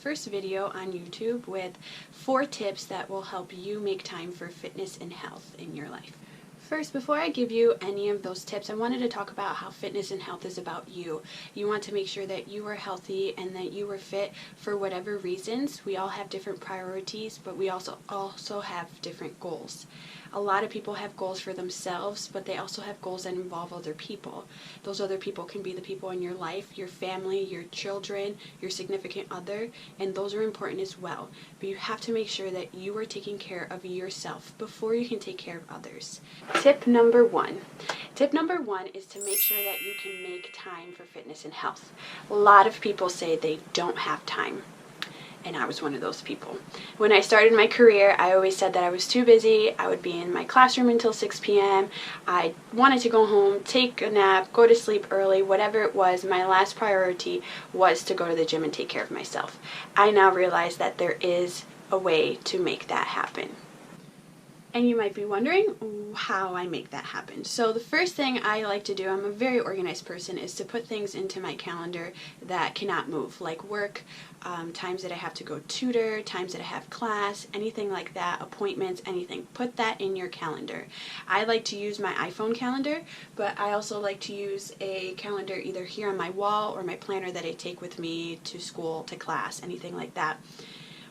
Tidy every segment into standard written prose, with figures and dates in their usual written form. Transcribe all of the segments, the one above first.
first video on YouTube with 4 tips that will help you make time for fitness and health in your life. First, before I give you any of those tips, I wanted to talk about how fitness and health is about you. You want to make sure that you are healthy and that you are fit for whatever reasons. We all have different priorities, but we also have different goals. A lot of people have goals for themselves, but they also have goals that involve other people. Those other people can be the people in your life, your family, your children, your significant other, and those are important as well. But you have to make sure that you are taking care of yourself before you can take care of others. Tip number 1. Tip number 1 is to make sure that you can make time for fitness and health. A lot of people say they don't have time. And I was one of those people. When I started my career, I always said that I was too busy. I would be in my classroom until 6 p.m. I wanted to go home, take a nap, go to sleep early, whatever it was. My last priority was to go to the gym and take care of myself. I now realize that there is a way to make that happen. And you might be wondering how I make that happen. So the first thing I like to do, I'm a very organized person, is to put things into my calendar that cannot move, like work, times that I have to go tutor, times that I have class, anything like that, appointments, anything. Put that in your calendar. I like to use my iPhone calendar, but I also like to use a calendar either here on my wall or my planner that I take with me to school, to class, anything like that.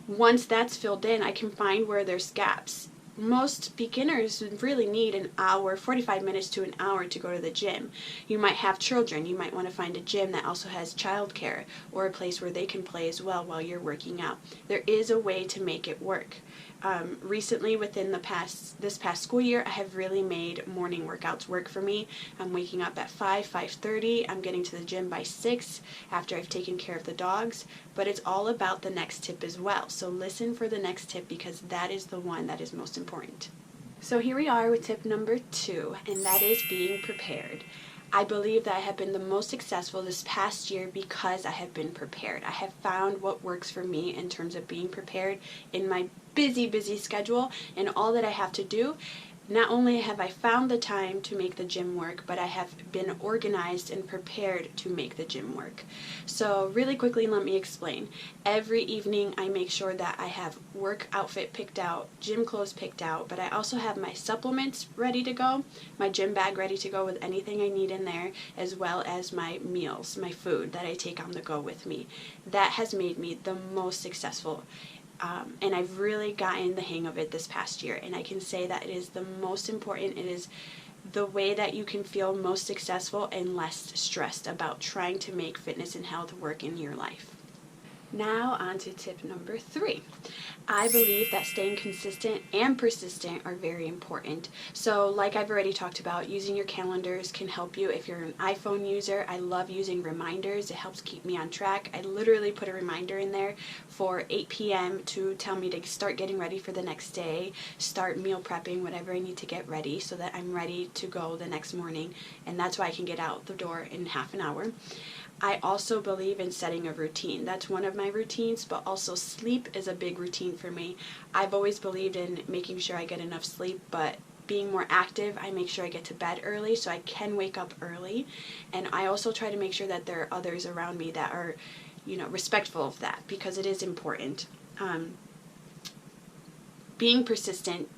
Once that's filled in, I can find where there's gaps. Most beginners really need an hour, 45 minutes to an hour to go to the gym. You might have children. You might want to find a gym that also has childcare or a place where they can play as well while you're working out. There is a way to make it work. Recently, within this past school year, I have really made morning workouts work for me. I'm waking up at 5:30. I'm getting to the gym by 6 after I've taken care of the dogs. But it's all about the next tip as well. So listen for the next tip because that is the one that is most important. So here we are with tip number 2, and that is being prepared. I believe that I have been the most successful this past year because I have been prepared. I have found what works for me in terms of being prepared in my busy schedule, and all that I have to do. Not only have I found the time to make the gym work, but I have been organized and prepared to make the gym work. So really quickly, let me explain. Every evening I make sure that I have work outfit picked out, gym clothes picked out, but I also have my supplements ready to go, my gym bag ready to go with anything I need in there, as well as my meals, my food that I take on the go with me. That has made me the most successful. And I've really gotten the hang of it this past year, and I can say that it is the most important. It is the way that you can feel most successful and less stressed about trying to make fitness and health work in your life. Now on to tip number 3. I believe that staying consistent and persistent are very important. So like I've already talked about, using your calendars can help you. If you're an iPhone user, I love using reminders. It helps keep me on track. I literally put a reminder in there for 8 p.m. to tell me to start getting ready for the next day, start meal prepping, whatever I need to get ready so that I'm ready to go the next morning. And that's why I can get out the door in half an hour. I also believe in setting a routine. That's one of my routines, but also sleep is a big routine for me. I've always believed in making sure I get enough sleep, but being more active, I make sure I get to bed early so I can wake up early. And I also try to make sure that there are others around me that are, respectful of that, because it is important. Being persistent,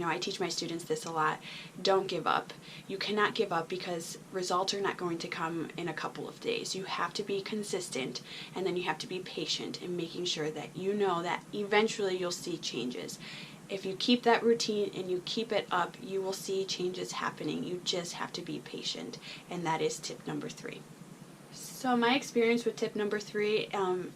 I teach my students this a lot. Don't give up. You cannot give up because results are not going to come in a couple of days. You have to be consistent, and then you have to be patient in making sure that you know that eventually you'll see changes. If you keep that routine and you keep it up, you will see changes happening. You just have to be patient, and that is tip number 3. So my experience with tip number 3,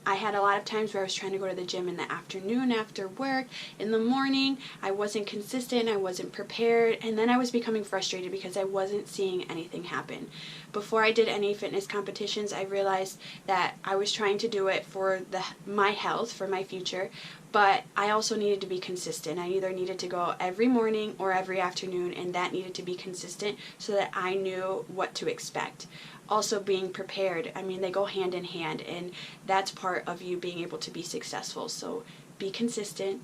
I had a lot of times where I was trying to go to the gym in the afternoon after work. In the morning, I wasn't consistent, I wasn't prepared, and then I was becoming frustrated because I wasn't seeing anything happen. Before I did any fitness competitions, I realized that I was trying to do it for my health, for my future, but I also needed to be consistent. I either needed to go every morning or every afternoon, and that needed to be consistent so that I knew what to expect. Also being prepared, they go hand in hand, and that's part of you being able to be successful. So be consistent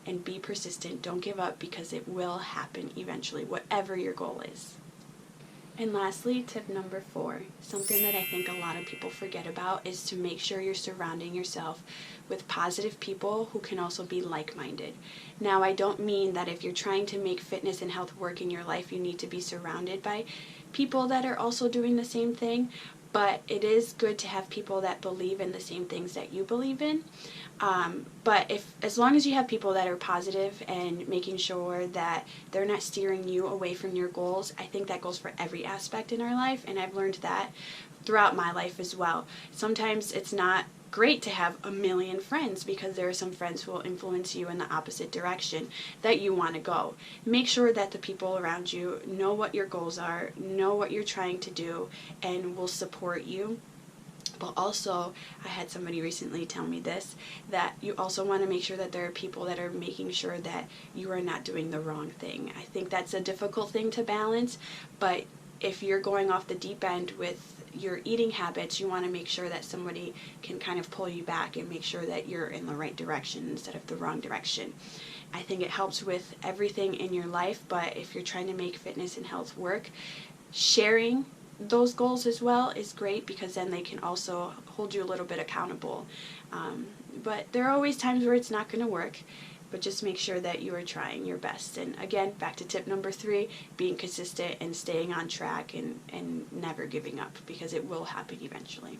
and be persistent. Don't give up because it will happen eventually, whatever your goal is. And lastly, tip number 4, something that I think a lot of people forget about is to make sure you're surrounding yourself with positive people who can also be like-minded. Now, I don't mean that if you're trying to make fitness and health work in your life, you need to be surrounded by people that are also doing the same thing, but it is good to have people that believe in the same things that you believe in. But as long as you have people that are positive and making sure that they're not steering you away from your goals, I think that goes for every aspect in our life, and I've learned that throughout my life as well. Sometimes it's not great to have a million friends because there are some friends who will influence you in the opposite direction that you want to go. Make sure that the people around you know what your goals are, know what you're trying to do, and will support you. But also, I had somebody recently tell me this, that you also want to make sure that there are people that are making sure that you are not doing the wrong thing. I think that's a difficult thing to balance, but if you're going off the deep end with your eating habits, you want to make sure that somebody can kind of pull you back and make sure that you're in the right direction instead of the wrong direction. I think it helps with everything in your life, but if you're trying to make fitness and health work, sharing those goals as well is great because then they can also hold you a little bit accountable. But there are always times where it's not going to work, but just make sure that you are trying your best. And again, back to tip number 3, being consistent and staying on track and never giving up, because it will happen eventually.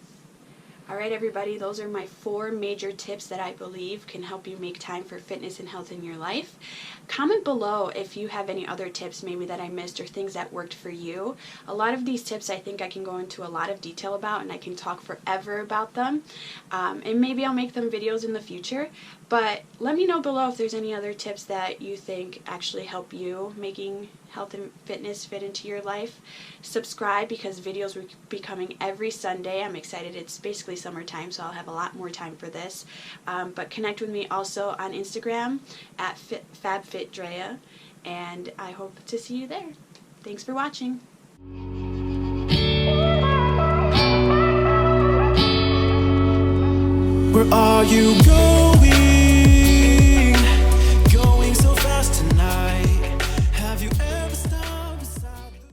Alright everybody, those are my 4 major tips that I believe can help you make time for fitness and health in your life. Comment below if you have any other tips maybe that I missed or things that worked for you. A lot of these tips I think I can go into a lot of detail about, and I can talk forever about them. And maybe I'll make them videos in the future. But let me know below if there's any other tips that you think actually help you making health and fitness fit into your life. Subscribe because videos will be coming every Sunday. I'm excited. It's basically summertime, so I'll have a lot more time for this. But connect with me also on Instagram at FabFitDrea, and I hope to see you there. Thanks for watching. Where are you going?